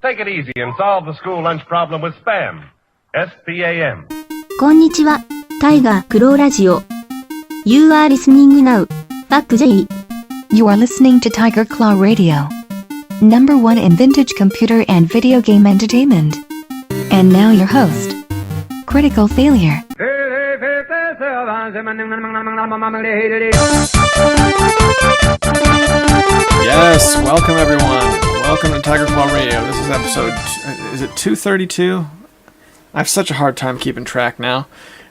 Take it easy and solve the school lunch problem with SPAM. S-P-A-M. こんにちは、タイガークローラジオ。You are listening now. Back J. You are listening to Tiger Claw Radio. Number 1 in vintage computer and video game entertainment. And now your host, Critical Failure. Yes, welcome everyone. Welcome to Tiger Claw Radio. This is episode, is it 232? I have such a hard time keeping track now.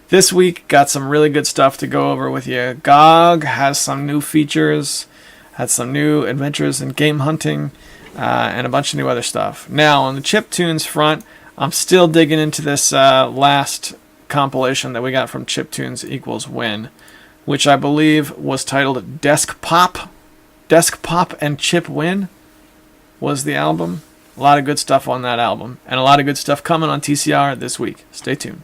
This week, got some really good stuff to go over with you. GOG has some new features, had some new adventures in game hunting, and a bunch of new other stuff. Now, on the Chiptunes front, I'm still digging into this last compilation that we got from Chiptunes equals Win, which I believe was titled Desk Pop and Chip Win was the album. A lot of good stuff on that album, and a lot of good stuff coming on TCR this week. Stay tuned.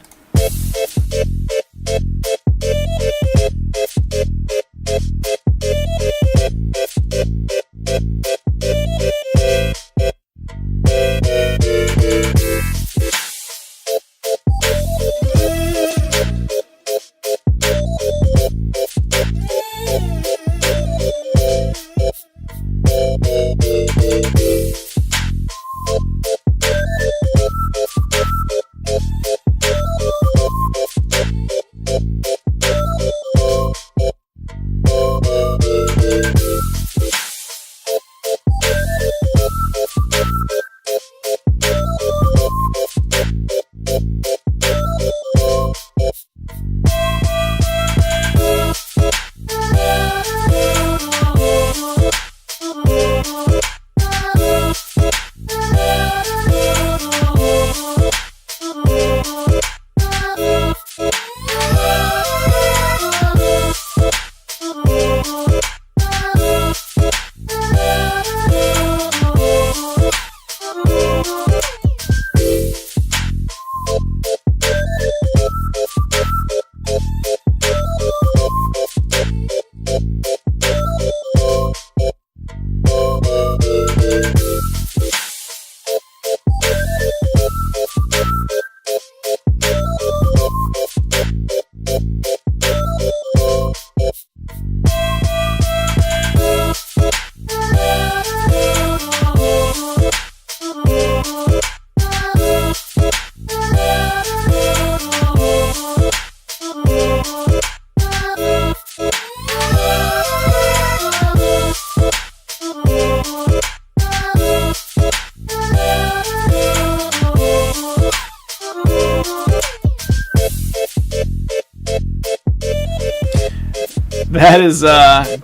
That is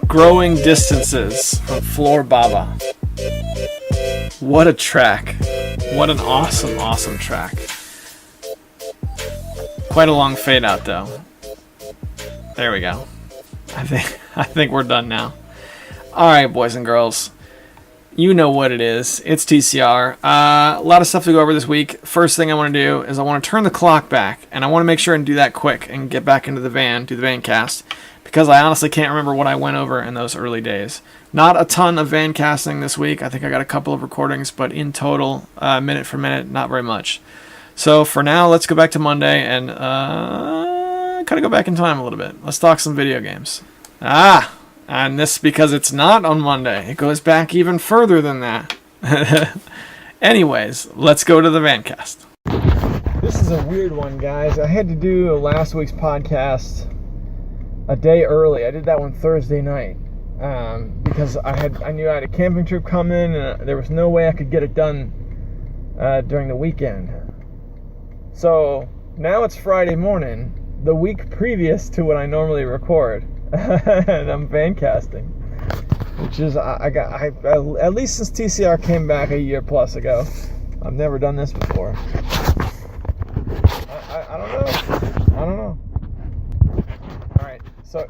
Growing Distances from Floor Baba. What a track. What an awesome track. Quite a long fade out though. There we go. I think we're done now. Alright, boys and girls. You know what it is. It's TCR. A lot of stuff to go over this week. First thing I want to do is I want to turn the clock back, and I want to make sure and do that quick and get back into the van, do the Vancast, because I honestly can't remember what I went over in those early days. Not a ton of Vancasting this week. I think I got a couple of recordings, but in total, minute for minute, not very much. So for now, let's go back to Monday and kind of go back in time a little bit. Let's talk some video games. And this because it's not on Monday. It goes back even further than that. Anyways, let's go to the Vancast. This is a weird one, guys. I had to do last week's podcast a day early. I did that one Thursday night because I knew I had a camping trip coming, and there was no way I could get it done during the weekend. So now it's Friday morning, the week previous to when I normally record. And I'm Vancasting, which is I at least since TCR came back a year plus ago, I've never done this before. I don't know. All right, so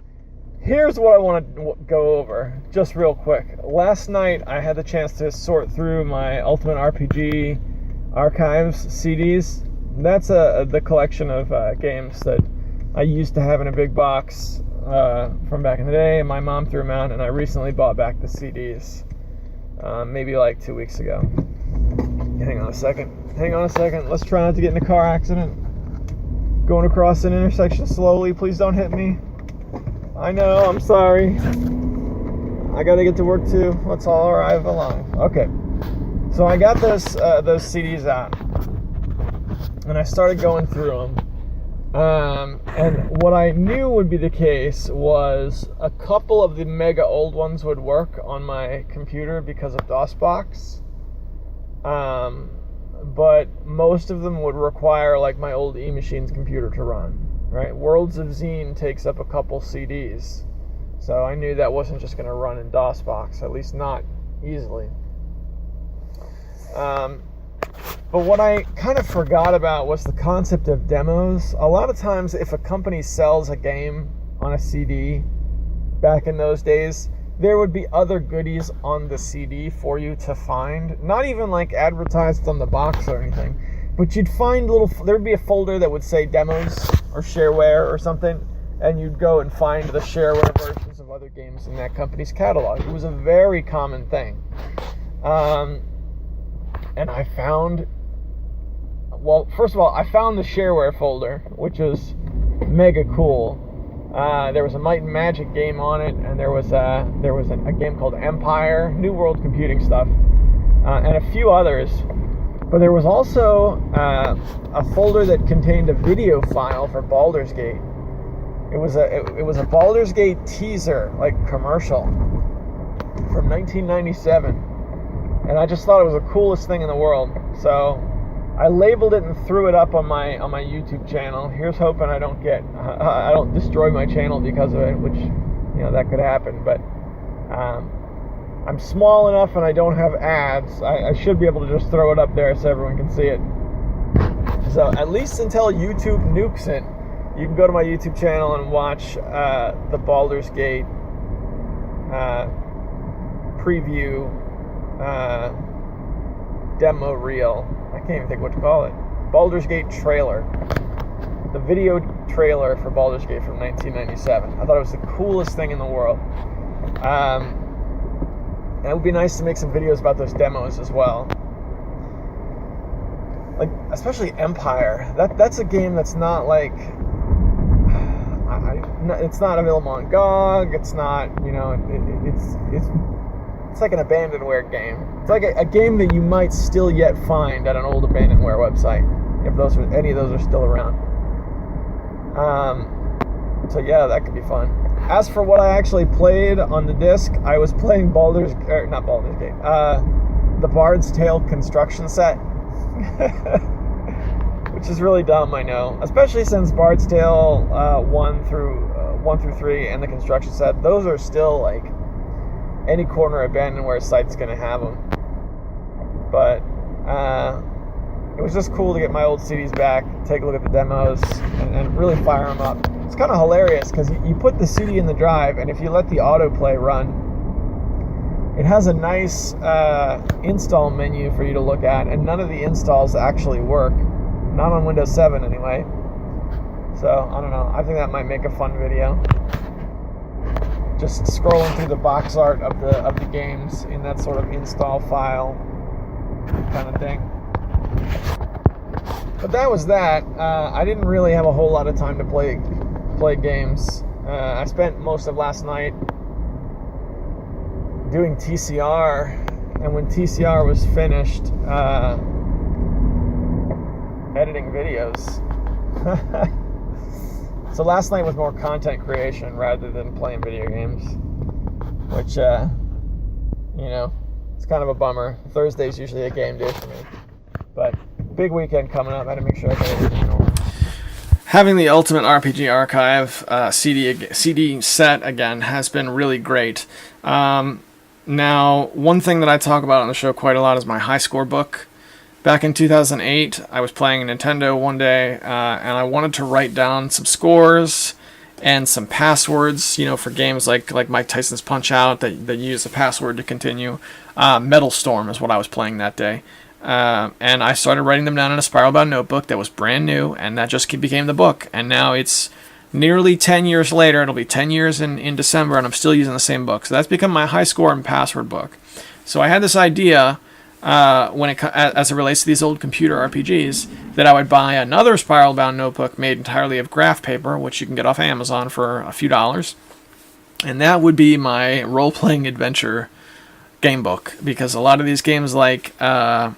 here's what I want to go over just real quick. Last night I had the chance to sort through my Ultimate RPG Archives CDs. That's the collection of games that I used to have in a big box from back in the day, and my mom threw them out, and I recently bought back the CDs, maybe like 2 weeks ago. Hang on a second. Let's try not to get in a car accident. Going across an intersection slowly. Please don't hit me. I know, I'm sorry. I gotta get to work too. Let's all arrive along. Okay. So I got those CDs out. And I started going through them. And what I knew would be the case was a couple of the mega old ones would work on my computer because of DOSBox. But most of them would require like my old E-Machine's computer to run, right? Worlds of Zine takes up a couple CDs. So I knew that wasn't just going to run in DOSBox, at least not easily. But what I kind of forgot about was the concept of demos. A lot of times if a company sells a game on a CD back in those days, there would be other goodies on the CD for you to find. Not even like advertised on the box or anything, but you'd find there'd be a folder that would say demos or shareware or something, and you'd go and find the shareware versions of other games in that company's catalog. It was a very common thing. And I found, well, first of all, I found the shareware folder, which was mega cool. There was a Might and Magic game on it, and there was a game called Empire, New World Computing stuff, and a few others. But there was also a folder that contained a video file for Baldur's Gate. It was a Baldur's Gate teaser, like commercial, from 1997. And I just thought it was the coolest thing in the world. So I labeled it and threw it up on my YouTube channel. Here's hoping I don't destroy my channel because of it, which, that could happen. But I'm small enough and I don't have ads. I should be able to just throw it up there so everyone can see it. So at least until YouTube nukes it, you can go to my YouTube channel and watch the Baldur's Gate preview demo reel. I can't even think what to call it. Baldur's Gate trailer. The video trailer for Baldur's Gate from 1997. I thought it was the coolest thing in the world. And it would be nice to make some videos about those demos as well. Like, especially Empire. That's a game that's not like... it's not available on GOG. It's not, it's like an abandonware game. It's like a game that you might still yet find at an old abandonware website, if any of those are still around. So yeah, that could be fun. As for what I actually played on the disc, I was playing the Bard's Tale construction set, which is really dumb, I know. Especially since Bard's Tale 1 through 3 and the construction set, those are still like any corner abandonware site's gonna have them. But it was just cool to get my old CDs back, take a look at the demos, and really fire them up. It's kind of hilarious because you put the CD in the drive, and if you let the autoplay run, it has a nice install menu for you to look at, and none of the installs actually work. Not on Windows 7 anyway. So, I don't know. I think that might make a fun video. Just scrolling through the box art of the games in that sort of install file kind of thing. But that was that. I didn't really have a whole lot of time to play games. I spent most of last night doing TCR, and when TCR was finished, editing videos. So last night was more content creation rather than playing video games, which, it's kind of a bummer. Thursday's usually a game day for me, but big weekend coming up. I had to make sure I got everything in order. Having the Ultimate RPG Archive CD set again has been really great. Now, one thing that I talk about on the show quite a lot is my high score book. Back in 2008, I was playing Nintendo one day, and I wanted to write down some scores and some passwords, for games like Mike Tyson's Punch-Out! that you use a password to continue. Metal Storm is what I was playing that day. And I started writing them down in a spiral-bound notebook that was brand new, and that just became the book. And now it's nearly 10 years later. It'll be 10 years in December, and I'm still using the same book. So that's become my high score and password book. So I had this idea as it relates to these old computer RPGs, that I would buy another spiral bound notebook made entirely of graph paper, which you can get off Amazon for a few dollars, and that would be my role-playing adventure game book, because a lot of these games like the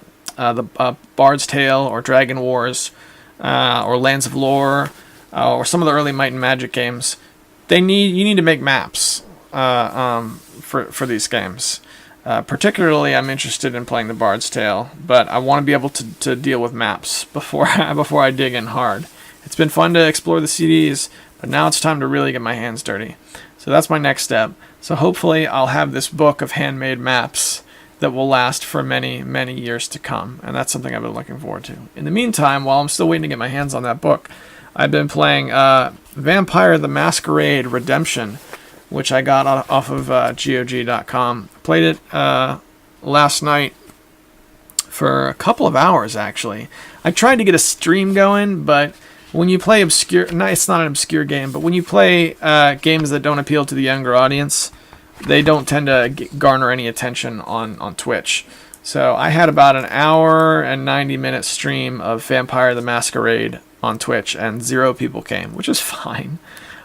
Bard's Tale or Dragon Wars or Lands of Lore or some of the early Might and Magic games, you need to make maps for these games. Particularly, I'm interested in playing the Bard's Tale, but I want to be able to deal with maps before I dig in hard. It's been fun to explore the CDs, but now it's time to really get my hands dirty. So that's my next step. So hopefully I'll have this book of handmade maps that will last for many, many years to come, and that's something I've been looking forward to. In the meantime, while I'm still waiting to get my hands on that book, I've been playing Vampire the Masquerade Redemption, which I got off of GOG.com. Played it last night for a couple of hours, actually. I tried to get a stream going, but when you play it's not an obscure game, but when you play games that don't appeal to the younger audience, they don't tend to garner any attention on Twitch. So I had about an hour and 90-minute stream of Vampire the Masquerade on Twitch, and 0 people came, which is fine.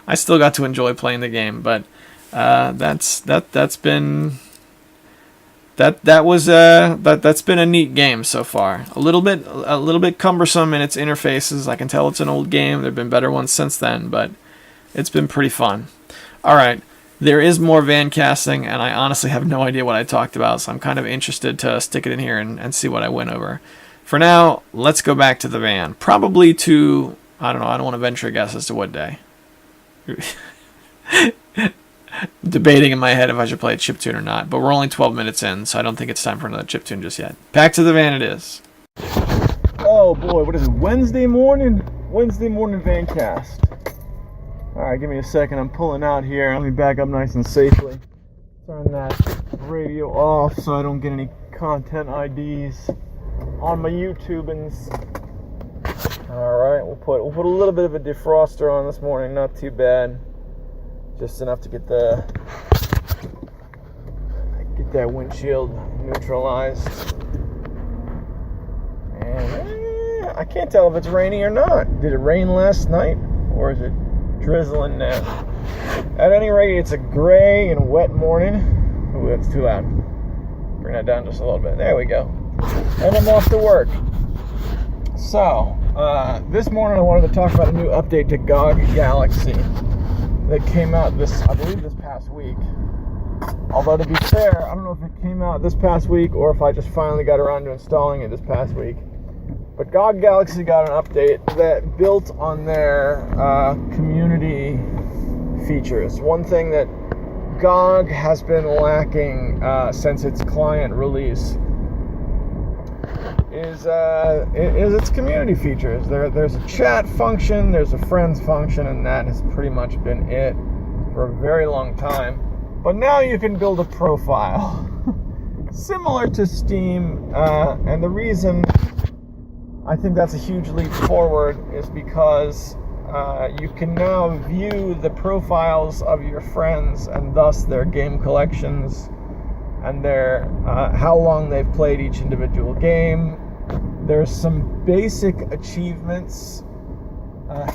I still got to enjoy playing the game, but that's been a neat game so far. A little bit cumbersome in its interfaces. I can tell it's an old game. There've been better ones since then, but it's been pretty fun. All right, there is more Vancasting, and I honestly have no idea what I talked about, so I'm kind of interested to stick it in here and see what I went over. For now, let's go back to the van. Probably to, I don't know, I don't want to venture a guess as to what day. Debating in my head if I should play a chiptune or not, but we're only 12 minutes in, so I don't think it's time for another chiptune just yet. Back to the van it is. Oh boy, what is it, Wednesday morning? Wednesday morning Vancast. Alright, give me a second, I'm pulling out here. Let me back up nice and safely. Turn that radio off so I don't get any content IDs on my YouTubins. Alright, we'll put a little bit of a defroster on this morning, not too bad. Just enough to get that windshield neutralized. And I can't tell if it's rainy or not. Did it rain last night, or is it drizzling now? At any rate, it's a gray and wet morning. Ooh, that's too loud. Bring that down just a little bit. There we go. And I'm off to work. So, this morning I wanted to talk about a new update to GOG Galaxy that came out this past week. Although, to be fair, I don't know if it came out this past week or if I just finally got around to installing it this past week. But GOG Galaxy got an update that built on their community features. One thing that GOG has been lacking since its client release is its community features. There's a chat function, there's a friends function, and that has pretty much been it for a very long time. But now you can build a profile, similar to Steam, and the reason I think that's a huge leap forward is because you can now view the profiles of your friends and thus their game collections and their how long they've played each individual game. There's some basic achievements,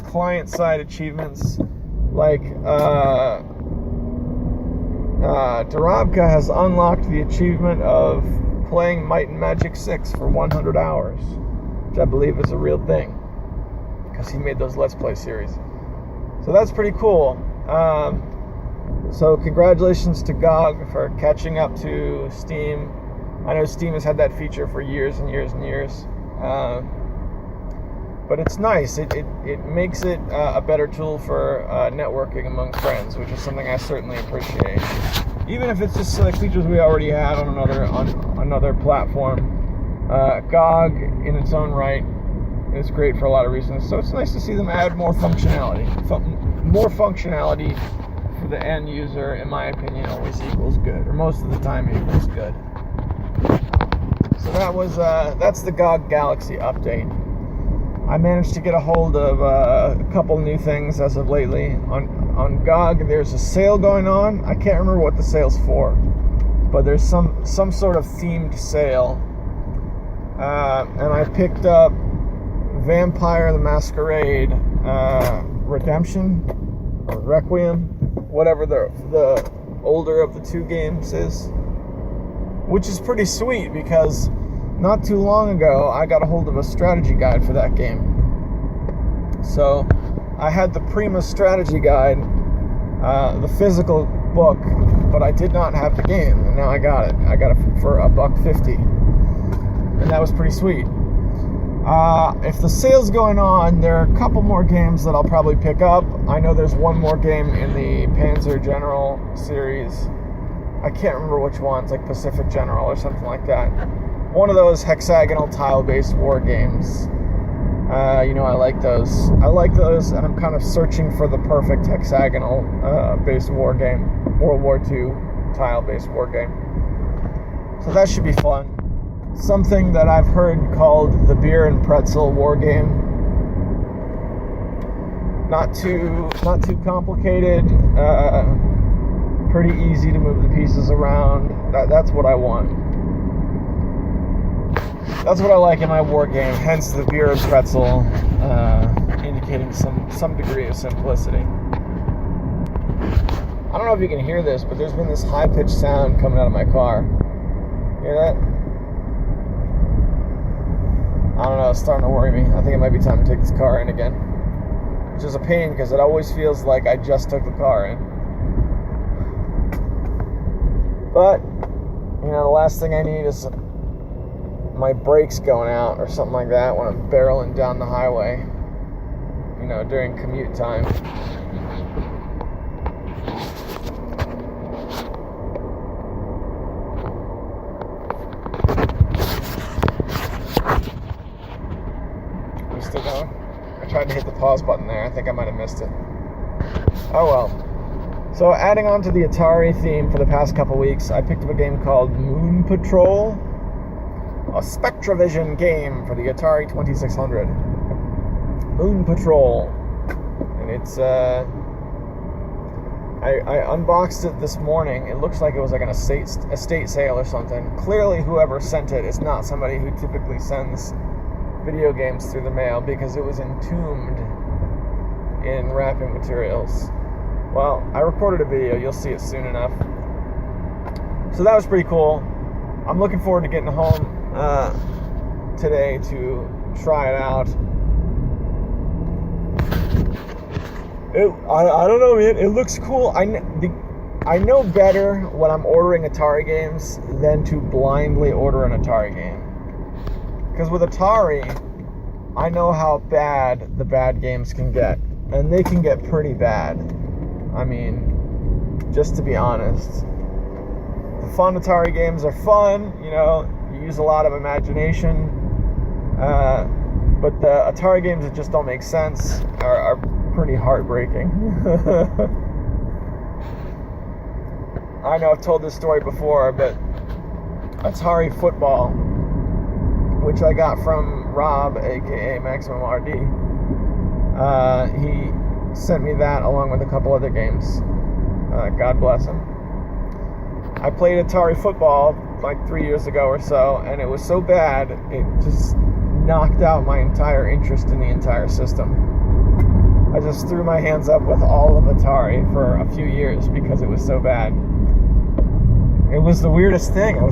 client-side achievements, like Darabka has unlocked the achievement of playing Might and Magic 6 for 100 hours, which I believe is a real thing, because he made those Let's Play series. So that's pretty cool. So congratulations to GOG for catching up to Steam. I know Steam has had that feature for years and years and years. But it's nice. It makes it a better tool for networking among friends, which is something I certainly appreciate. Even if it's just like features we already had on another platform, GOG in its own right is great for a lot of reasons. So it's nice to see them add more functionality. More functionality for the end user, in my opinion, always equals good, or most of the time equals good. So that's the GOG Galaxy update. I managed to get a hold of a couple new things as of lately. On GOG, there's a sale going on. I can't remember what the sale's for, but there's some sort of themed sale and I picked up Vampire the Masquerade Redemption or Requiem, whatever the older of the two games is, which is pretty sweet because not too long ago I got a hold of a strategy guide for that game. So I had the Prima strategy guide, the physical book, but I did not have the game, and now I got it. I got it for $1.50, and that was pretty sweet. If the sale's going on, there are a couple more games that I'll probably pick up. I know there's one more game in the Panzer General series. I can't remember which one. It's like Pacific General or something like that. One of those hexagonal tile-based war games. I like those. And I'm kind of searching for the perfect hexagonal-based war game. World War II tile-based war game. So that should be fun. Something that I've heard called the beer and pretzel war game. Not too complicated. Pretty easy to move the pieces around. That's what I want. That's what I like in my war game. Hence the beer and pretzel, indicating some degree of simplicity. I don't know if you can hear this, but there's been this high-pitched sound coming out of my car. Hear that? I don't know, it's starting to worry me. I think it might be time to take this car in again. Which is a pain because it always feels like I just took the car in. But, the last thing I need is my brakes going out or something like that when I'm barreling down the highway, during commute time. Still going? I tried to hit the pause button there. I think I might have missed it. Oh well. So adding on to the Atari theme for the past couple weeks, I picked up a game called Moon Patrol, a Spectravision game for the Atari 2600. Moon Patrol. And it's, I unboxed it this morning. It looks like it was like an estate sale or something. Clearly whoever sent it is not somebody who typically sends video games through the mail because it was entombed in wrapping materials. Well, I recorded a video. You'll see it soon enough. So that was pretty cool. I'm looking forward to getting home today to try it out. I don't know, man. It looks cool. I know better when I'm ordering Atari games than to blindly order an Atari game. Because with Atari, I know how bad the bad games can get. And they can get pretty bad. I mean, just to be honest. The fun Atari games are fun, you use a lot of imagination. But the Atari games that just don't make sense are pretty heartbreaking. I know I've told this story before, but Atari Football, which I got from Rob, aka Maximum RD. He sent me that along with a couple other games. God bless him. I played Atari Football like 3 years ago or so, and it was so bad, it just knocked out my entire interest in the entire system. I just threw my hands up with all of Atari for a few years because it was so bad. It was the weirdest thing. I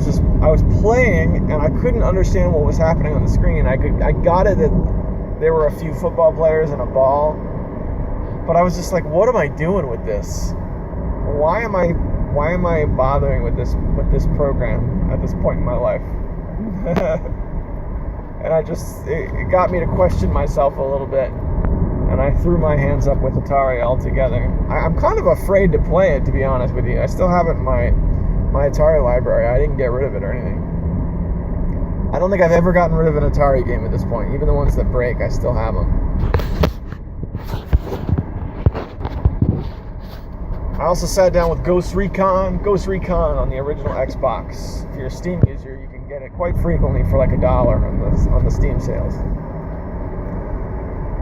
was playing and I couldn't understand what was happening on the screen. I got it that there were a few football players and a ball, but I was just like, what am I doing with this? Why am I bothering with this program at this point in my life? And it got me to question myself a little bit. And I threw my hands up with Atari altogether. I'm kind of afraid to play it, to be honest with you. I still have it in my Atari library. I didn't get rid of it or anything. I don't think I've ever gotten rid of an Atari game at this point. Even the ones that break, I still have them. I also sat down with Ghost Recon on the original Xbox. If you're a Steam user, you can get it quite frequently for like $1 on the Steam sales.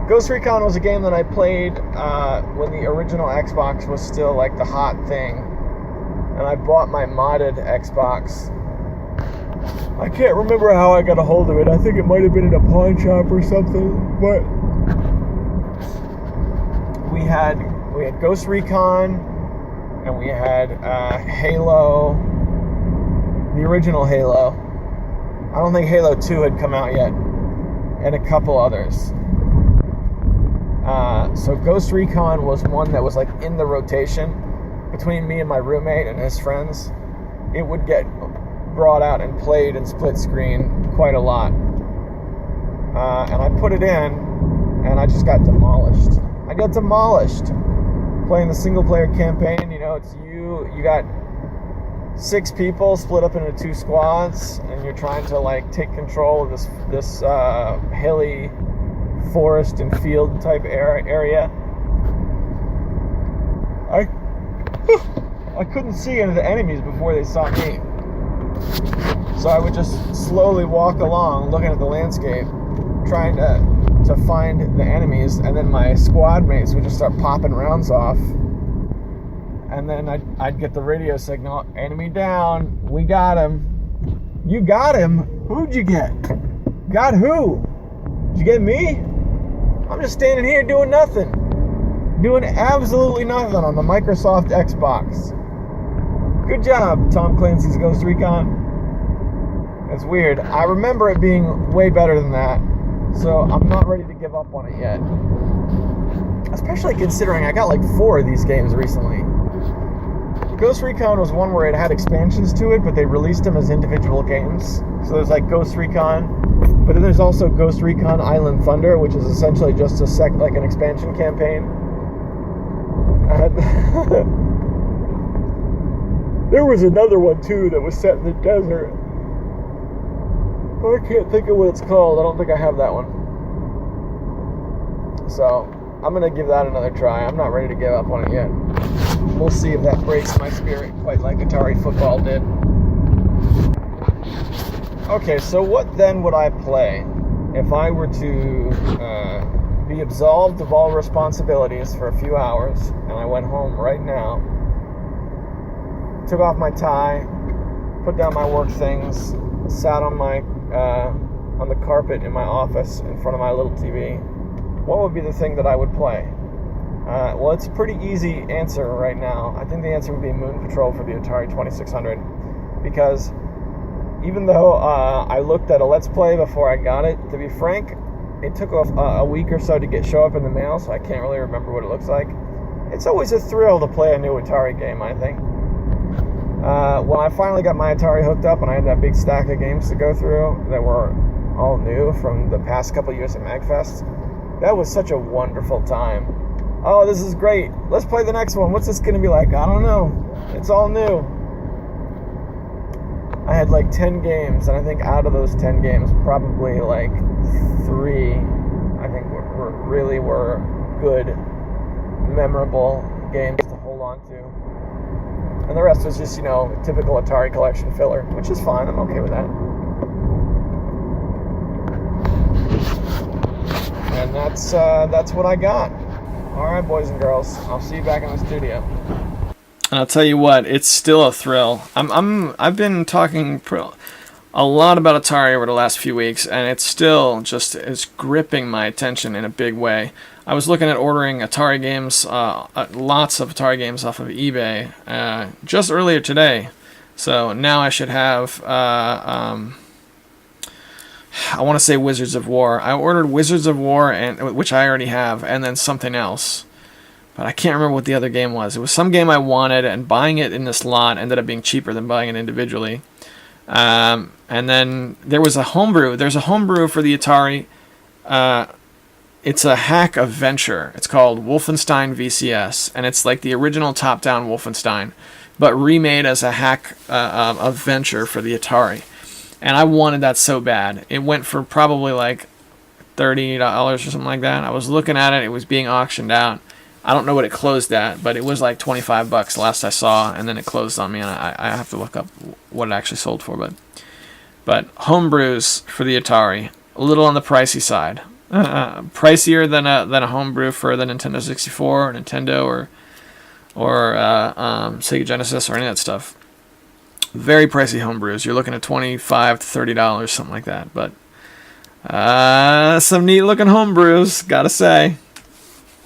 Ghost Recon was a game that I played when the original Xbox was still like the hot thing. And I bought my modded Xbox I can't remember how I got a hold of it. I think it might have been in a pawn shop or something. But we had Ghost Recon, and we had Halo, the original Halo. I don't think Halo 2 had come out yet, and a couple others. So Ghost Recon was one that was like in the rotation between me and my roommate and his friends. It would get brought out and played in split screen quite a lot. And I put it in, and I just got demolished. I got demolished playing the single player campaign. You know, it's you got 6 people split up into 2 squads, and you're trying to like take control of this hilly forest and field type area. I couldn't see any of the enemies before they saw me, so I would just slowly walk along looking at the landscape, trying to find the enemies, and then my squad mates would just start popping rounds off, and then I'd get the radio signal, enemy down, we got him. You got him? Who'd you get? Got who? Did you get me? I'm just standing here doing nothing. Doing absolutely nothing on the Microsoft Xbox. Good job, Tom Clancy's Ghost Recon. It's weird. I remember it being way better than that, so I'm not ready to give up on it yet. Especially considering I got like 4 of these games recently. Ghost Recon was one where it had expansions to it, but they released them as individual games. So there's like Ghost Recon, but then there's also Ghost Recon Island Thunder, which is essentially just like an expansion campaign. There was another one too that was set in the desert. But I can't think of what it's called. I don't think I have that one. So I'm gonna give that another try. I'm not ready to give up on it yet. We'll see if that breaks my spirit quite like Atari football did. Okay, so what then would I play if I were to be absolved of all responsibilities for a few hours, and I went home right now, took off my tie, put down my work things, sat on the carpet in my office in front of my little TV? What would be the thing that I would play? Well, it's a pretty easy answer right now. I think the answer would be Moon Patrol for the Atari 2600, because even though I looked at a Let's Play before I got it, to be frank, it took a week or so to show up in the mail, so I can't really remember what it looks like. It's always a thrill to play a new Atari game, I think. When I finally got my Atari hooked up and I had that big stack of games to go through that were all new from the past couple years at MagFest, that was such a wonderful time. Oh, this is great. Let's play the next one. What's this going to be like? I don't know. It's all new. I had like 10 games, and I think out of those 10 games, probably like 3, I think were good, memorable games to hold on to. And the rest was just, typical Atari collection filler, which is fine. I'm okay with that. And that's what I got. All right, boys and girls. I'll see you back in the studio. And I'll tell you what, it's still a thrill. I've been talking a lot about Atari over the last few weeks, and it's gripping my attention in a big way. I was looking at ordering Atari games, lots of Atari games off of eBay, just earlier today. So now I should have, I want to say Wizards of War. I ordered Wizards of War, which I already have, and then something else. But I can't remember what the other game was. It was some game I wanted, and buying it in this lot ended up being cheaper than buying it individually. And then there was a homebrew. There's a homebrew for the Atari. It's a hack of Venture. It's called Wolfenstein VCS, and it's like the original top-down Wolfenstein, but remade as a hack of Venture for the Atari. And I wanted that so bad. It went for probably like $30 or something like that. I was looking at it. It was being auctioned out. I don't know what it closed at, but it was like $25 last I saw, and then it closed on me, and I have to look up what it actually sold for. But homebrews for the Atari, a little on the pricey side. Pricier than a homebrew for the Nintendo 64 or Nintendo or Sega Genesis or any of that stuff. Very pricey homebrews. You're looking at $25 to $30, something like that. But some neat looking homebrews, gotta say.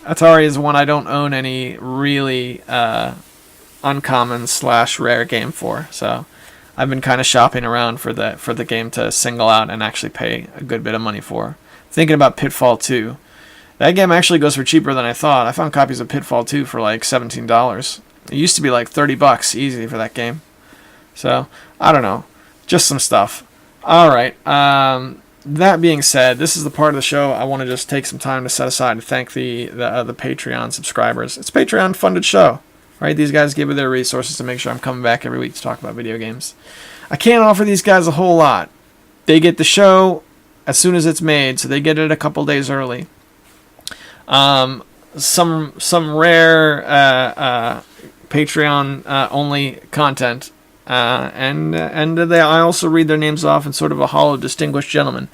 Atari is one I don't own any really uncommon / rare game for. So I've been kind of shopping around for the game to single out and actually pay a good bit of money for. Thinking about Pitfall 2. That game actually goes for cheaper than I thought. I found copies of Pitfall 2 for like $17. It used to be like $30 easy for that game. So, I don't know. Just some stuff. Alright, that being said, this is the part of the show I want to just take some time to set aside to thank the Patreon subscribers. It's a Patreon-funded show, right? These guys give me their resources to make sure I'm coming back every week to talk about video games. I can't offer these guys a whole lot. They get the show as soon as it's made, so they get it a couple days early. Some rare Patreon only content, and I also read their names off in sort of a hall of distinguished gentlemen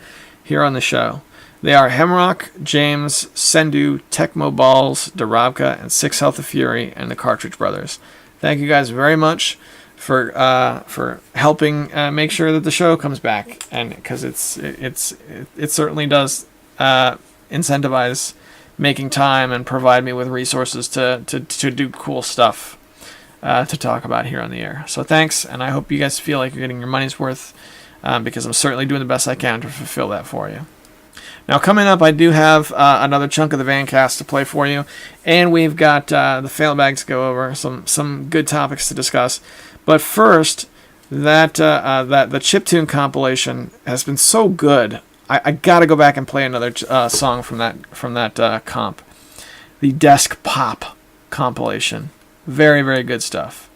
here on the show. They are Hemrock, James, Sendu, Tecmo Balls, Daravka, and Six Health of Fury, and the Cartridge Brothers. Thank you guys very much for helping make sure that the show comes back, and because it certainly does incentivize making time and provide me with resources to do cool stuff to talk about here on the air. So thanks, and I hope you guys feel like you're getting your money's worth, because I'm certainly doing the best I can to fulfill that for you. Now coming up, I do have another chunk of the Vancast to play for you, and we've got the fail bag to go over, some good topics to discuss. But first, that the Chiptune compilation has been so good. I gotta go back and play another song from that comp. The Desk Pop compilation. Very, very good stuff.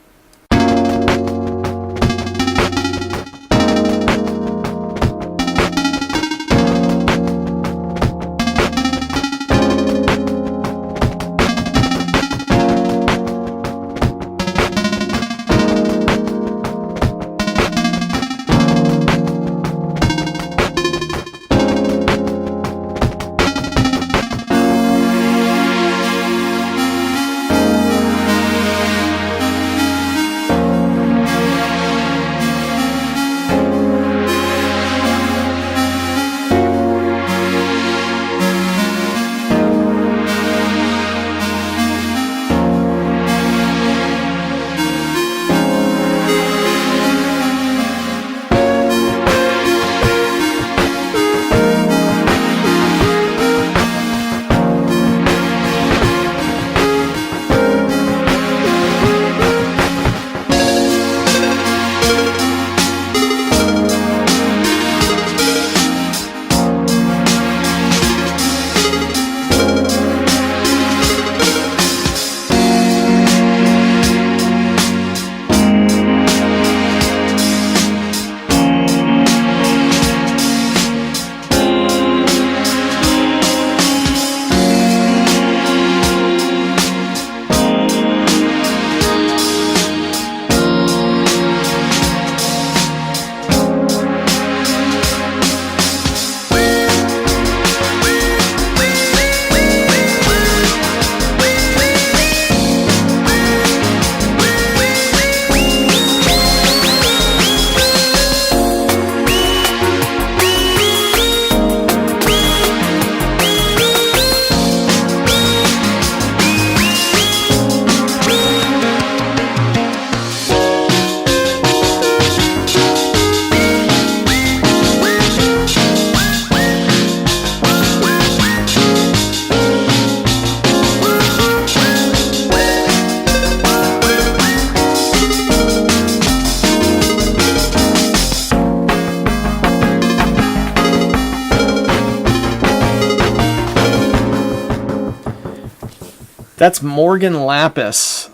That's Morgan Lapis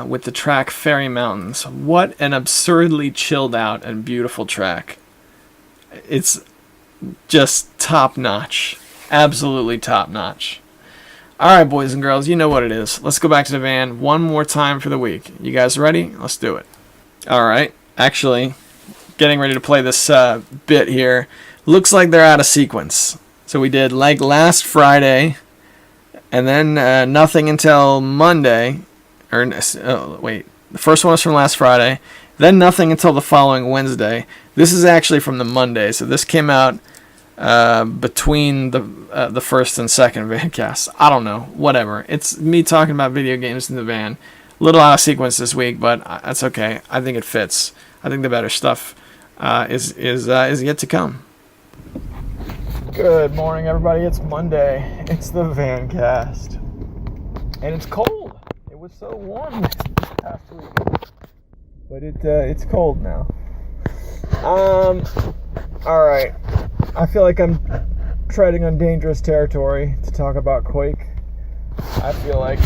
with the track Fairy Mountains. What an absurdly chilled out and beautiful track. It's just top notch. Absolutely top notch. Alright, boys and girls, you know what it is. Let's go back to the van one more time for the week. You guys ready? Let's do it. Alright, actually, getting ready to play this bit here. Looks like they're out of sequence. So we did like last Friday, and then nothing until Monday. The first one was from last Friday. Then nothing until the following Wednesday. This is actually from the Monday, so this came out between the first and second Vancast. I don't know, whatever. It's me talking about video games in the van. A little out of sequence this week, but that's okay. I think it fits. I think the better stuff is yet to come. Good morning, everybody. It's Monday. It's the Vancast, and it's cold. It was so warm this past week, but it's cold now. All right. I feel like I'm treading on dangerous territory to talk about Quake. I feel like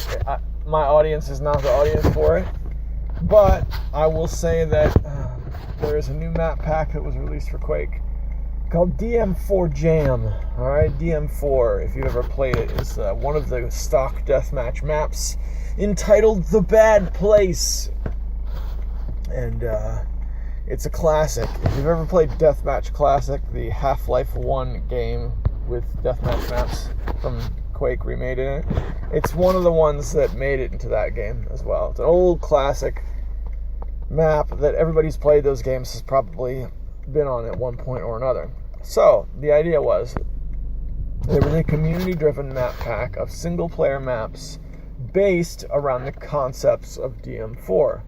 my audience is not the audience for it, but I will say that there is a new map pack that was released for Quake called DM4 Jam. All right, DM4, if you've ever played it, is one of the stock deathmatch maps entitled The Bad Place, and it's a classic. If you've ever played Deathmatch Classic, the Half-Life 1 game with deathmatch maps from Quake remade in it, it's one of the ones that made it into that game as well. It's an old classic map that everybody's played those games has probably been on at one point or another. So, the idea was, there was a community-driven map pack of single-player maps based around the concepts of DM4.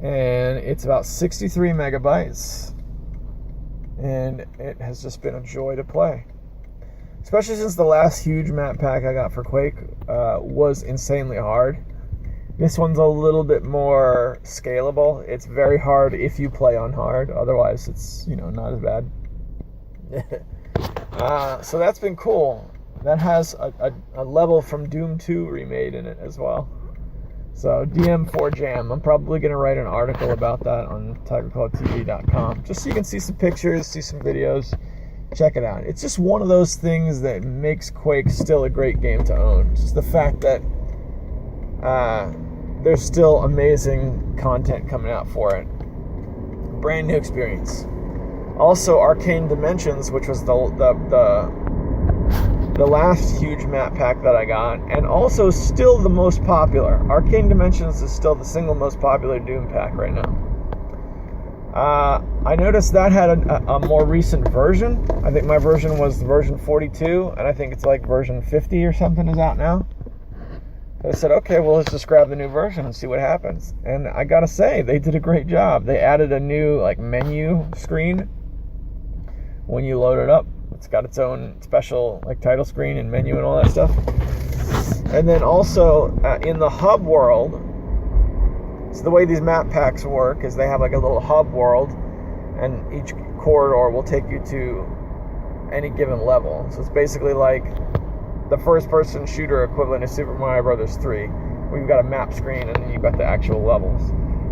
And it's about 63 megabytes, and it has just been a joy to play. Especially since the last huge map pack I got for Quake was insanely hard. This one's a little bit more scalable. It's very hard if you play on hard, otherwise it's, not as bad. So that's been cool. That has a level from Doom 2 remade in it as well. So, DM4 Jam. I'm probably going to write an article about that on TigerClawTV.com, just so you can see some pictures, see some videos. Check it out. It's just one of those things that makes Quake still a great game to own. Just the fact that there's still amazing content coming out for it. Brand new experience. Also, Arcane Dimensions, which was the last huge map pack that I got, and also still the most popular. Arcane Dimensions is still the single most popular Doom pack right now. I noticed that had a more recent version. I think my version was version 42, and I think it's like version 50 or something is out now. So I said, okay, well, let's just grab the new version and see what happens. And I gotta say, they did a great job. They added a new menu screen when you load it up. It's got its own special title screen and menu and all that stuff. And then also in the hub world, so the way these map packs work is they have a little hub world, and each corridor will take you to any given level. So it's basically like the first-person shooter equivalent of Super Mario Bros. 3, where you've got a map screen and then you've got the actual levels.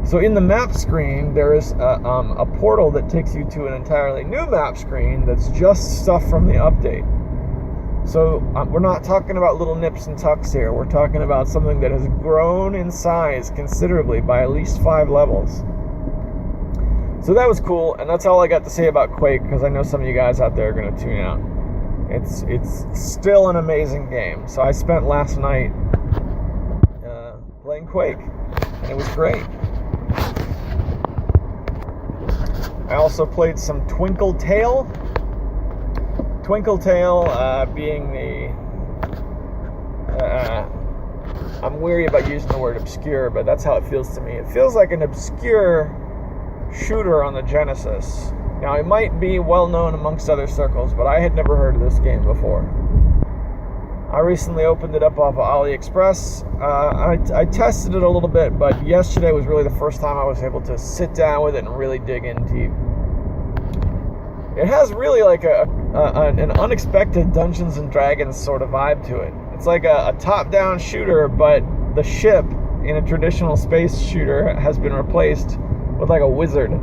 So in the map screen, there is a portal that takes you to an entirely new map screen that's just stuff from the update. So we're not talking about little nips and tucks here. We're talking about something that has grown in size considerably by at least 5 levels. So that was cool, and that's all I got to say about Quake, because I know some of you guys out there are going to tune out. It's still an amazing game. So I spent last night playing Quake, and it was great. I also played some Twinkle Tail. Twinkle Tail being the... I'm weary about using the word obscure, but that's how it feels to me. It feels like an obscure shooter on the Genesis. Now, it might be well known amongst other circles, but I had never heard of this game before. I recently opened it up off of AliExpress. I tested it a little bit, but yesterday was really the first time I was able to sit down with it and really dig in deep. It has really an unexpected Dungeons and Dragons sort of vibe to it. It's like a top-down shooter, but the ship in a traditional space shooter has been replaced with a wizard.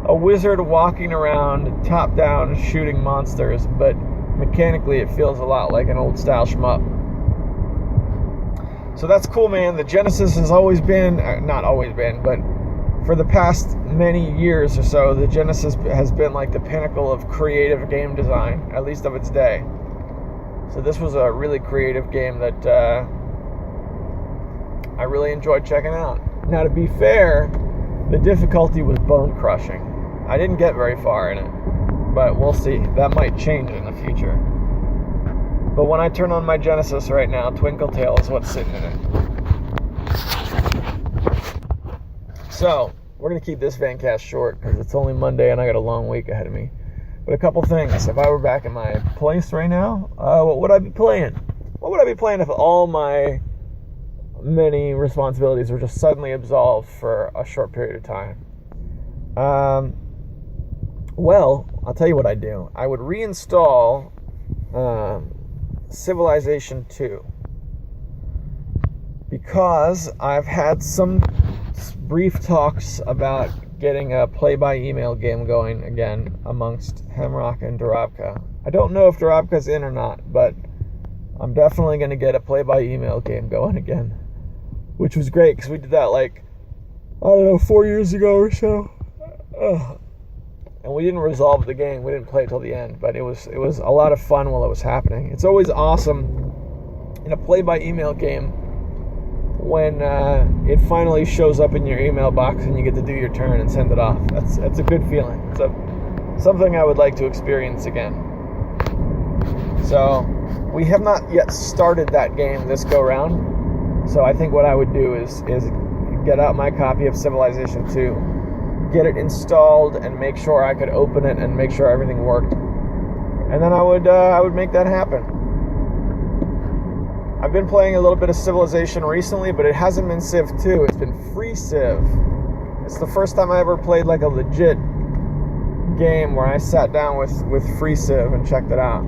A wizard walking around top-down shooting monsters, but mechanically it feels a lot like an old-style shmup. So that's cool, man. The Genesis has always been, not always been, but for the past many years or so, the Genesis has been the pinnacle of creative game design, at least of its day. So this was a really creative game that I really enjoyed checking out. Now, to be fair, the difficulty was bone crushing. I didn't get very far in it, but we'll see. That might change in the future. But when I turn on my Genesis right now, Twinkle Tail is what's sitting in it. So, we're going to keep this Vancast short because it's only Monday and I got a long week ahead of me. But a couple things. If I were back in my place right now, what would I be playing? What would I be playing if all my many responsibilities were just suddenly absolved for a short period of time? Well, I'll tell you what I'd do. I would reinstall Civilization 2 because I've had some brief talks about getting a play-by-email game going again amongst Hemrock and Dorabka. I don't know if Dorabka's in or not, but I'm definitely going to get a play-by-email game going again, which was great because we did that 4 years ago or so. And we didn't resolve the game. We didn't play it till the end, but it was a lot of fun while it was happening. It's always awesome in a play-by-email game when it finally shows up in your email box and you get to do your turn and send it off. That's a good feeling. It's something I would like to experience again. So we have not yet started that game this go round. So I think what I would do is get out my copy of Civilization 2. Get it installed and make sure I could open it and make sure everything worked, and then I would make that happen. I've been playing a little bit of Civilization recently, but it hasn't been Civ 2. It's been free Civ. It's the first time I ever played a legit game where I sat down with free Civ and checked it out.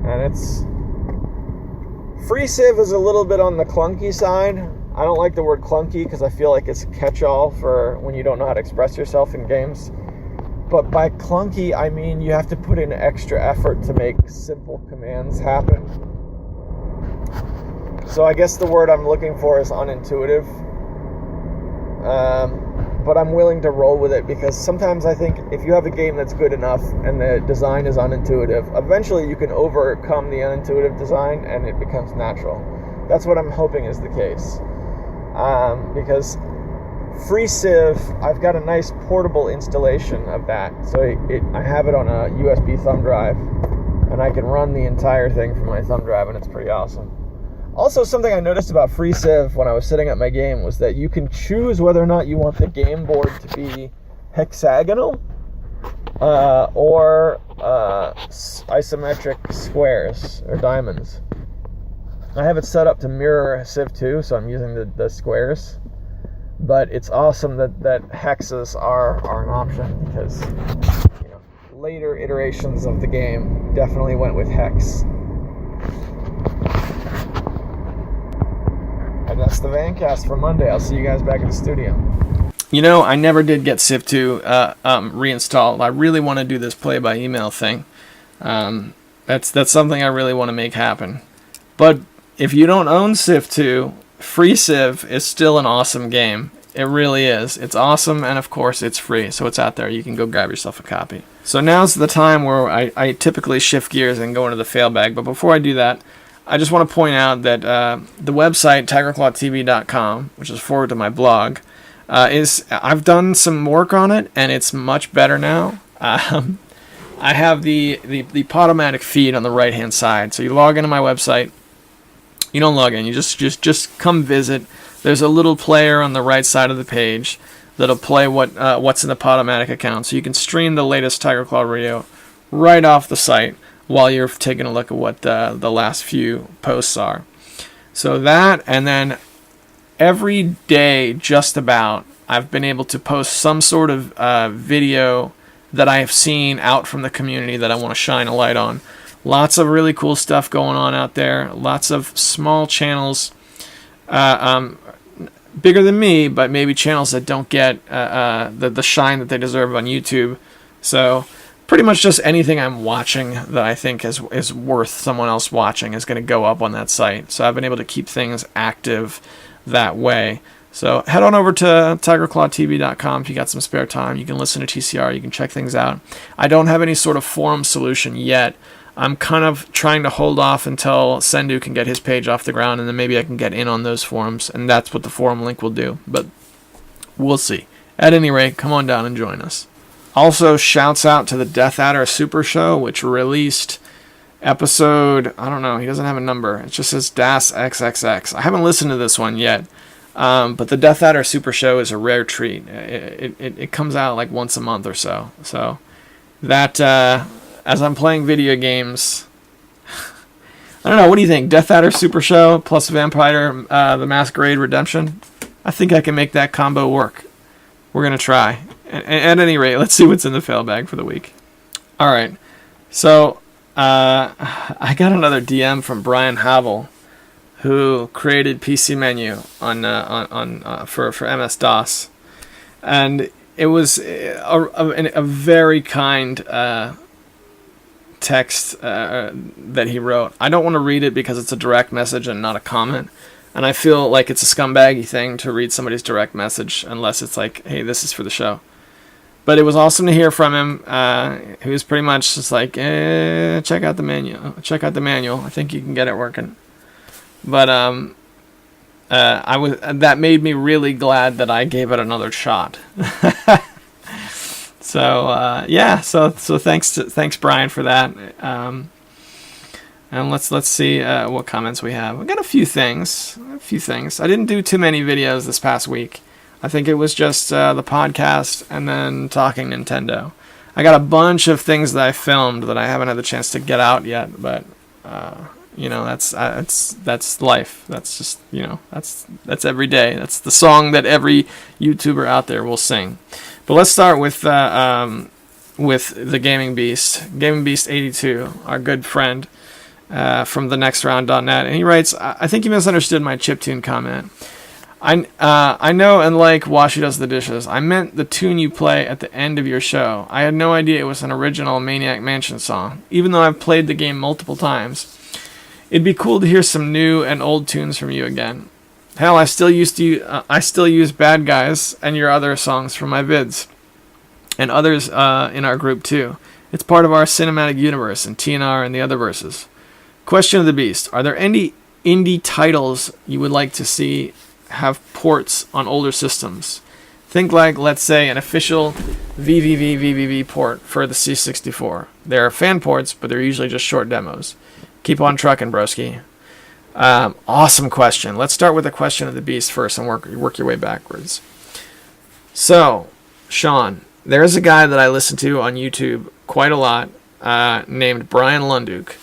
And free Civ is a little bit on the clunky side. I don't like the word clunky because I feel like it's a catch-all for when you don't know how to express yourself in games. But by clunky, I mean you have to put in extra effort to make simple commands happen. So I guess the word I'm looking for is unintuitive. But I'm willing to roll with it because sometimes I think if you have a game that's good enough and the design is unintuitive, eventually you can overcome the unintuitive design and it becomes natural. That's what I'm hoping is the case. Because free Civ, I've got a nice portable installation of that. So I have it on a USB thumb drive, and I can run the entire thing from my thumb drive, and it's pretty awesome. Also, something I noticed about free Civ when I was setting up my game was that you can choose whether or not you want the game board to be hexagonal or isometric squares or diamonds. I have it set up to mirror Civ 2, so I'm using the squares. But it's awesome that hexes are an option because later iterations of the game definitely went with hex. And that's the Vancast for Monday. I'll see you guys back in the studio. I never did get Civ 2 reinstalled. I really want to do this play-by-email thing. That's something I really want to make happen. But if you don't own Civ 2, free Civ is still an awesome game. It really is. It's awesome, and of course it's free, so it's out there. You can go grab yourself a copy. So now's the time where I typically shift gears and go into the fail bag. But before I do that, I just want to point out that the website, tigerclawtv.com, which is forward to my blog, I've done some work on it, and it's much better now. I have the Podomatic feed on the right-hand side. So you log into my website. You don't log in. You just come visit. There's a little player on the right side of the page that'll play what's in the Podomatic account. So you can stream the latest Tiger Claw Radio right off the site while you're taking a look at what the last few posts are. So that, and then every day just about, I've been able to post some sort of video that I have seen out from the community that I want to shine a light on. Lots of really cool stuff going on out there. Lots of small channels, bigger than me, but maybe channels that don't get the shine that they deserve on YouTube. So pretty much just anything I'm watching that I think is worth someone else watching is going to go up on that site. So I've been able to keep things active that way. So head on over to tigerclawtv.com if you got some spare time. You can listen to TCR. You can check things out. I don't have any sort of forum solution yet. I'm kind of trying to hold off until Sendu can get his page off the ground, and then maybe I can get in on those forums, and that's what the forum link will do. But we'll see. At any rate, come on down and join us. Also, shouts out to the Death Adder Super Show, which released episode, I don't know, he doesn't have a number. It just says DAS XXX. I haven't listened to this one yet, but the Death Adder Super Show is a rare treat. It comes out like once a month or so. So that, as I'm playing video games, I don't know, what do you think? Death Adder Super Show plus Vampire the Masquerade Redemption? I think I can make that combo work. We're going to try. At any rate, let's see what's in the fail bag for the week. All right. So I got another DM from Brian Havel, who created PC Menu for MS-DOS, and it was a very kind text that he wrote. I don't want to read it because it's a direct message and not a comment. And I feel like it's a scumbaggy thing to read somebody's direct message unless it's like, hey, this is for the show. But it was awesome to hear from him. He was pretty much just like, check out the menu. Check out the manual. I think you can get it working. But that made me really glad that I gave it another shot. So yeah. So thanks Brian for that. And let's see what comments we have. We got a few things. I didn't do too many videos this past week. I think it was just the podcast and then talking Nintendo. I got a bunch of things that I filmed that I haven't had the chance to get out yet, but that's life. That's just that's every day. That's the song that every YouTuber out there will sing. But let's start with the Gaming Beast, Gaming Beast 82, our good friend from thenextround.net, and he writes, I think you misunderstood my chiptune comment. I know and like Washi Does the Dishes. I meant the tune you play at the end of your show. I had no idea it was an original Maniac Mansion song, even though I've played the game multiple times. It'd be cool to hear some new and old tunes from you again. Hell, I still use Bad Guys and your other songs from my vids, and others in our group too. It's part of our cinematic universe and TNR and the other verses. Question of the Beast: are there any indie titles you would like to see have ports on older systems? Think like, let's say, an official VVV port for the C64. There are fan ports, but they're usually just short demos. Keep on trucking, broski. Awesome question. Let's start with the question of the Beast first and work your way backwards. So, Sean, there's a guy that I listen to on YouTube quite a lot named Brian Lunduke.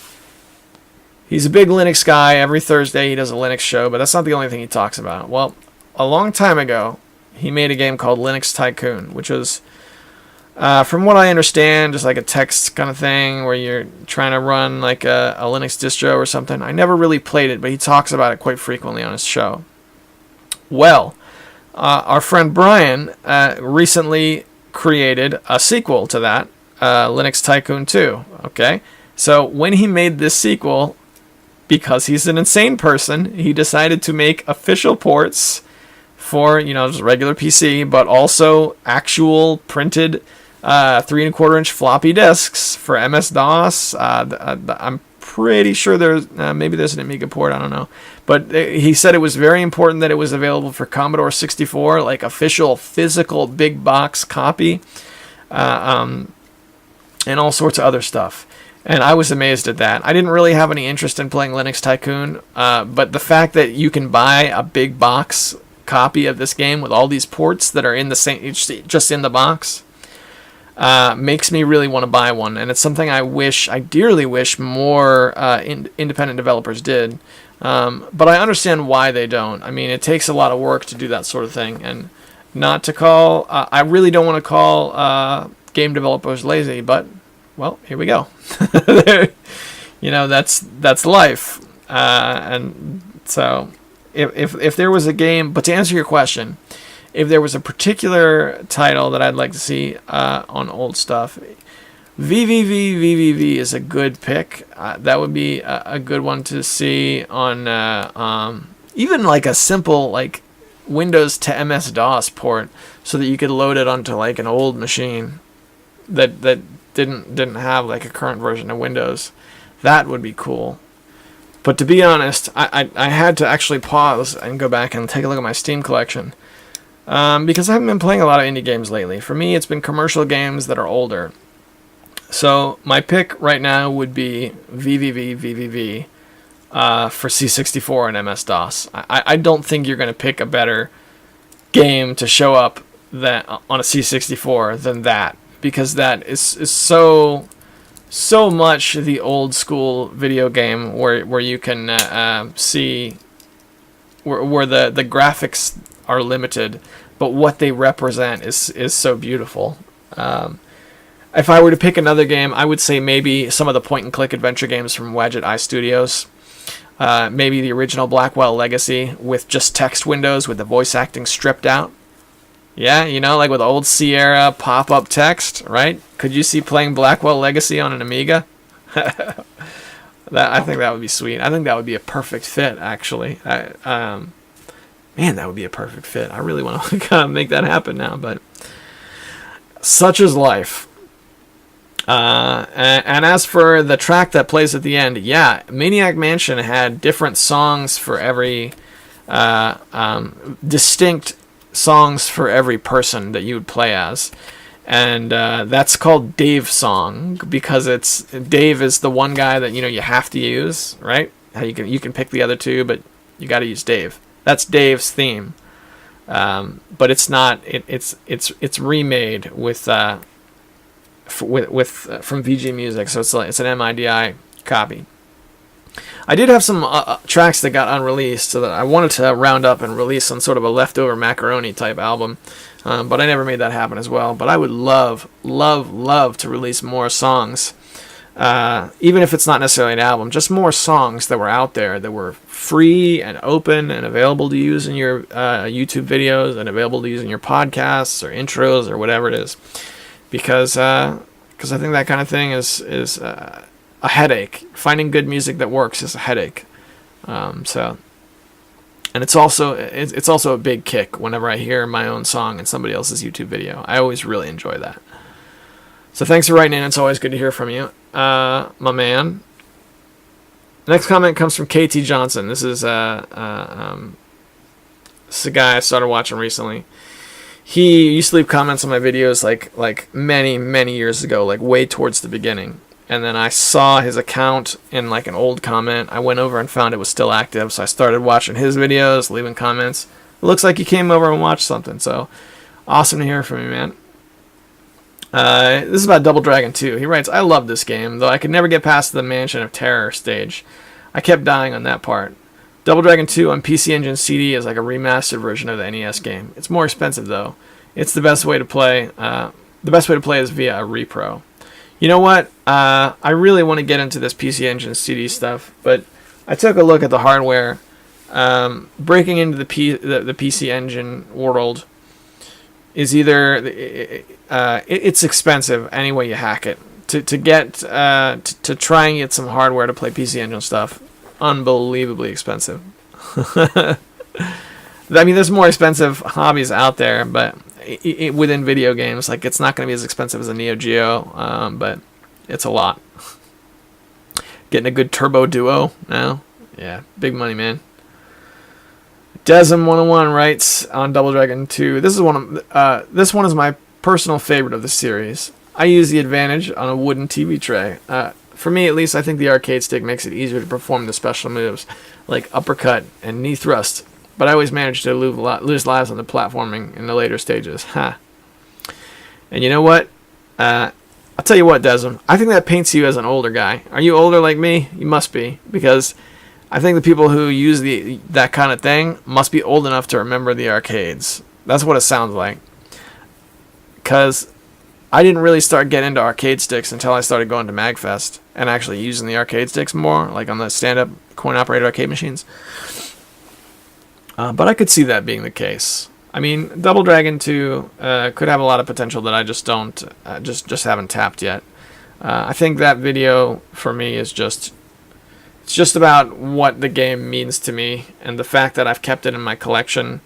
He's a big Linux guy. Every Thursday he does a Linux show, but that's not the only thing he talks about. Well, a long time ago, he made a game called Linux Tycoon, which was, from what I understand, just like a text kind of thing where you're trying to run like a Linux distro or something. I never really played it, but he talks about it quite frequently on his show. Well, our friend Brian recently created a sequel to that, Linux Tycoon 2. Okay, so when he made this sequel, because he's an insane person, he decided to make official ports for, just regular PC, but also actual printed 3¼ floppy disks for MS-DOS. I'm pretty sure there's maybe there's an Amiga port, I don't know. But he said it was very important that it was available for Commodore 64, like official physical big box copy, and all sorts of other stuff. And I was amazed at that. I didn't really have any interest in playing Linux Tycoon, but the fact that you can buy a big box copy of this game with all these ports that are in the same, just in the box, makes me really want to buy one. And it's something I dearly wish more independent developers did. But I understand why they don't. I mean, it takes a lot of work to do that sort of thing. And not to call, I really don't want to call game developers lazy, but well, here we go. That's life. And so if there was a game, but to answer your question, if there was a particular title that I'd like to see on old stuff, VVV is a good pick. That would be a good one to see on even like a simple, like Windows to MS-DOS port so that you could load it onto like an old machine that didn't have like a current version of Windows. That would be cool. But to be honest, I had to actually pause and go back and take a look at my Steam collection. Because I haven't been playing a lot of indie games lately. For me, it's been commercial games that are older. So my pick right now would be VVV for C64 and MS-DOS. I don't think you're going to pick a better game to show up on a C64 than that. Because that is so much the old school video game where you can see where the graphics are limited, but what they represent is so beautiful. If I were to pick another game, I would say maybe some of the point-and-click adventure games from Wadjet Eye Studios. Maybe the original Blackwell Legacy with just text windows with the voice acting stripped out. Yeah, you know, like with old Sierra pop-up text, right? Could you see playing Blackwell Legacy on an Amiga? I think that would be sweet. I think that would be a perfect fit, actually. Man, that would be a perfect fit. I really want to kind of make that happen now, but such is life. And as for the track that plays at the end, yeah, Maniac Mansion had different songs for every distinct songs for every person that you would play as, and that's called Dave Song because Dave is the one guy that you have to use, right? How you can pick the other two, but you got to use Dave. That's Dave's theme, but it's not. It's remade with from VG Music, so it's an MIDI copy. I did have some tracks that got unreleased, so that I wanted to round up and release on sort of a leftover macaroni type album, but I never made that happen as well. But I would love to release more songs, even if it's not necessarily an album, just more songs that were out there that were free and open and available to use in your YouTube videos and available to use in your podcasts or intros or whatever it is, because I think that kind of thing is a headache. Finding good music that works is a headache. And it's also a big kick whenever I hear my own song in somebody else's YouTube video. I always really enjoy that. So thanks for writing in. It's always good to hear from you, my man. Next comment comes from KT Johnson. This is a guy I started watching recently. He used to leave comments on my videos like many years ago, like way towards the beginning. And then I saw his account in like an old comment. I went over and found it was still active, so I started watching his videos, leaving comments. It looks like he came over and watched something, so awesome to hear from you, man. This is about Double Dragon 2. He writes, I love this game, though I could never get past the Mansion of Terror stage. I kept dying on that part. Double Dragon 2 on PC Engine CD is like a remastered version of the NES game. It's more expensive, though. It's the best way to play. The best way to play is via a repro. You know what? I really want to get into this PC Engine CD stuff, but I took a look at the hardware. Breaking into the PC Engine world is either it's expensive any way you hack it. To try and get some hardware to play PC Engine stuff, unbelievably expensive. I mean, there's more expensive hobbies out there, but within video games, like it's not going to be as expensive as a Neo Geo, but it's a lot. Getting a good Turbo Duo now, yeah, big money, man. Desm101 writes on Double Dragon 2. This one is my personal favorite of the series. I use the advantage on a wooden TV tray. For me, at least, I think the arcade stick makes it easier to perform the special moves like uppercut and knee thrust. But I always manage to lose lives on the platforming in the later stages. Ha. And you know what? I'll tell you what, Desm. I think that paints you as an older guy. Are you older like me? You must be. Because I think the people who use that kind of thing must be old enough to remember the arcades. That's what it sounds like. Because I didn't really start getting into arcade sticks until I started going to MagFest and actually using the arcade sticks more, like on the stand-up coin-operated arcade machines. But I could see that being the case. I mean, Double Dragon 2 could have a lot of potential that I just don't, just haven't tapped yet. I think that video for me is it's just about what the game means to me, and the fact that I've kept it in my collection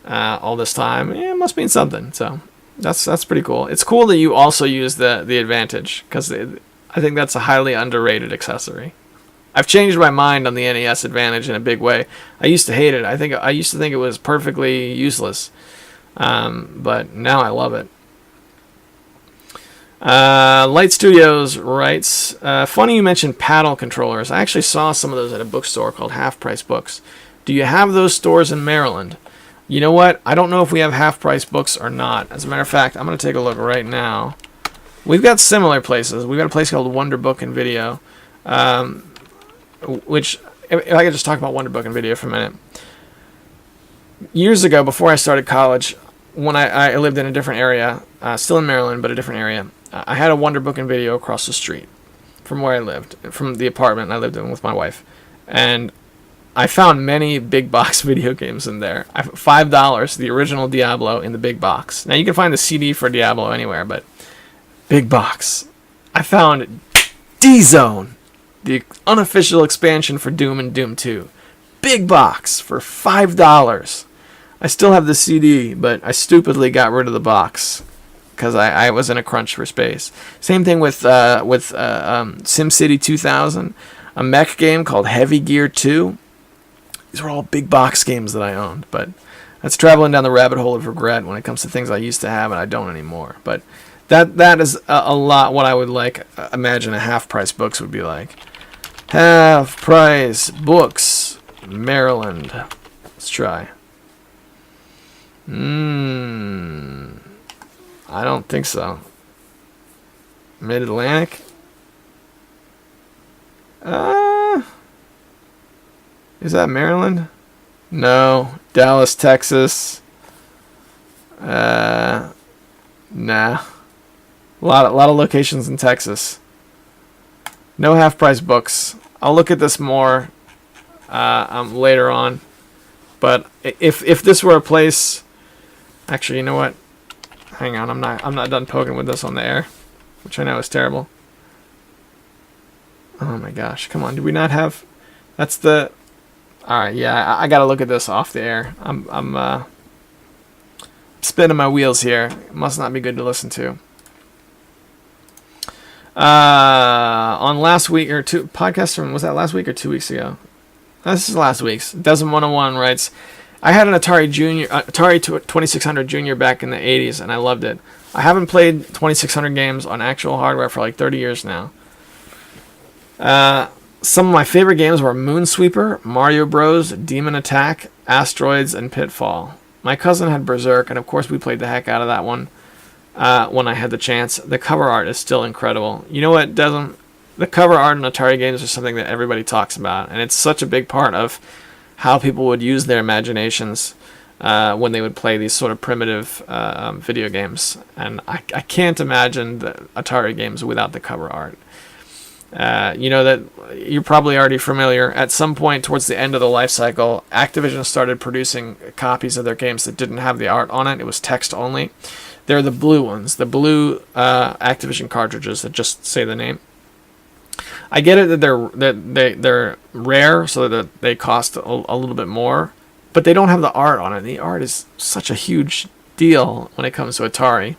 all this time. It must mean something. So that's pretty cool. It's cool that you also use the Advantage, because I think that's a highly underrated accessory. I've changed my mind on the NES Advantage in a big way. I used to hate it. I used to think it was perfectly useless, but now I love it. Light Studios writes, funny you mentioned paddle controllers. I actually saw some of those at a bookstore called Half Price Books. Do you have those stores in Maryland? You know what? I don't know if we have Half Price Books or not. As a matter of fact, I'm going to take a look right now. We've got similar places. We've got a place called Wonder Book and Video, which, if I could just talk about Wonder Book and Video for a minute. Years ago, before I started college, when I lived in a different area, still in Maryland, but a different area, I had a Wonder Book and Video across the street from where I lived, from the apartment I lived in with my wife. And I found many big box video games in there. $5, the original Diablo in the big box. Now, you can find the CD for Diablo anywhere, but big box. I found D-Zone, the unofficial expansion for Doom and Doom 2. Big box for $5. I still have the CD, but I stupidly got rid of the box because I was in a crunch for space. Same thing with SimCity 2000, a mech game called Heavy Gear 2. These were all big box games that I owned, but that's traveling down the rabbit hole of regret when it comes to things I used to have and I don't anymore. But that is a lot what I would imagine a Half Price Books would be like. Half Price Books, Maryland. Let's try. I don't think so. Mid-Atlantic? Is that Maryland? No. Dallas, Texas. Nah. A lot of locations in Texas. No Half Price Books. I'll look at this more later on. But if this were a place, actually, you know what? Hang on, I'm not done poking with this on the air, which I know is terrible. Oh my gosh, come on, do we not have? That's the. All right, yeah, I gotta look at this off the air. I'm spinning my wheels here. It must not be good to listen to. On last week or two podcast from, was that last week or 2 weeks ago? This is last week's. Desmond101 writes, I had an Atari 2600 Junior back in the 80s, and I loved it. I haven't played 2600 games on actual hardware for like 30 years now. Some of my favorite games were Moonsweeper, Mario Bros, Demon Attack, Asteroids, and Pitfall. My cousin had Berserk, and of course we played the heck out of that one when I had the chance. The cover art is still incredible. You know what, Desmond? The cover art in Atari games is something that everybody talks about, and it's such a big part of how people would use their imaginations when they would play these sort of primitive video games. And I can't imagine the Atari games without the cover art. You know that you're probably already familiar. At some point towards the end of the life cycle, Activision started producing copies of their games that didn't have the art on it. It was text only. They're the blue ones, the blue Activision cartridges that just say the name. I get it that they're rare, so that they cost a little bit more, but they don't have the art on it. The art is such a huge deal when it comes to Atari.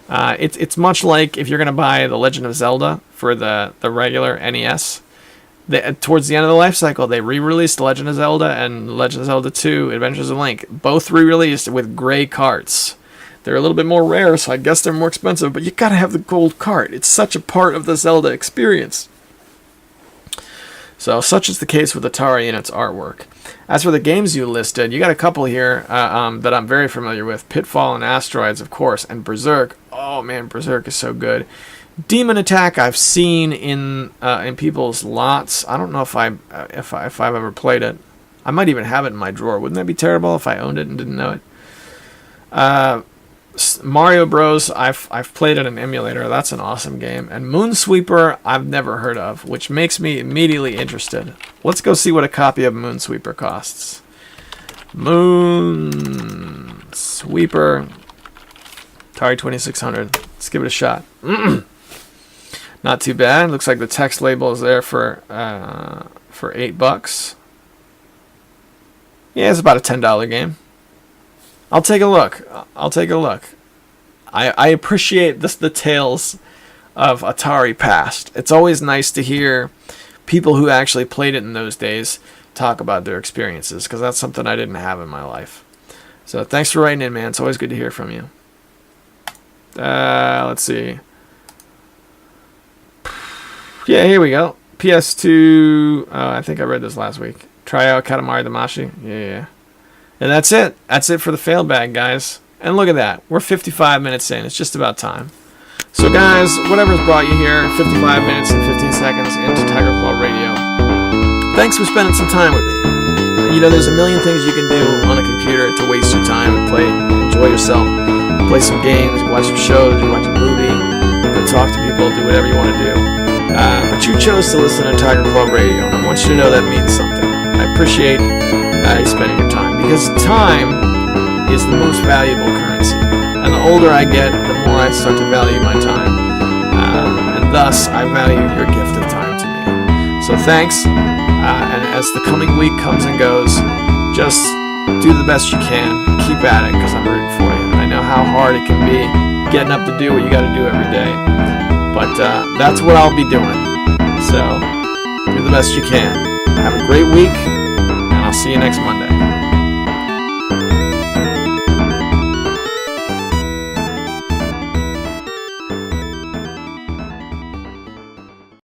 It's much like if you're going to buy The Legend of Zelda for the regular NES. Towards the end of the life cycle, they re-released The Legend of Zelda and Legend of Zelda 2, Adventures of Link, both re-released with gray carts. They're a little bit more rare, so I guess they're more expensive, but you gotta have the gold cart. It's such a part of the Zelda experience. So, such is the case with Atari and its artwork. As for the games you listed, you got a couple here that I'm very familiar with. Pitfall and Asteroids, of course, and Berserk. Oh man, Berserk is so good. Demon Attack I've seen in people's lots. I don't know if I've ever played it. I might even have it in my drawer. Wouldn't that be terrible if I owned it and didn't know it? Mario Bros. I've played in an emulator. That's an awesome game. And Moonsweeper I've never heard of, which makes me immediately interested. Let's go see what a copy of Moonsweeper costs. Moonsweeper Atari 2600. Let's give it a shot. Not too bad. Looks like the text label is there for $8. Yeah, it's about a $10 game. I'll take a look. I appreciate the tales of Atari past. It's always nice to hear people who actually played it in those days talk about their experiences, because that's something I didn't have in my life. So thanks for writing in, man. It's always good to hear from you. Let's see. Yeah, here we go. PS2. I think I read this last week. Try out Katamari Damacy. Yeah. And that's it. That's it for the fail bag, guys. And look at that. We're 55 minutes in. It's just about time. So, guys, whatever's brought you here, 55 minutes and 15 seconds into Tiger Claw Radio. Thanks for spending some time with me. You know, there's a million things you can do on a computer to waste your time and enjoy yourself. Play some games, watch some shows, watch a movie, go talk to people, do whatever you want to do. But you chose to listen to Tiger Club Radio, and I want you to know that means something. I appreciate you spending your time, because time is the most valuable currency. And the older I get, the more I start to value my time. And thus, I value your gift of time to me. So thanks. And as the coming week comes and goes, just do the best you can. Keep at it, because I'm rooting for you. I know how hard it can be getting up to do what you got to do every day. But that's what I'll be doing. So do the best you can. Have a great week, and I'll see you next Monday.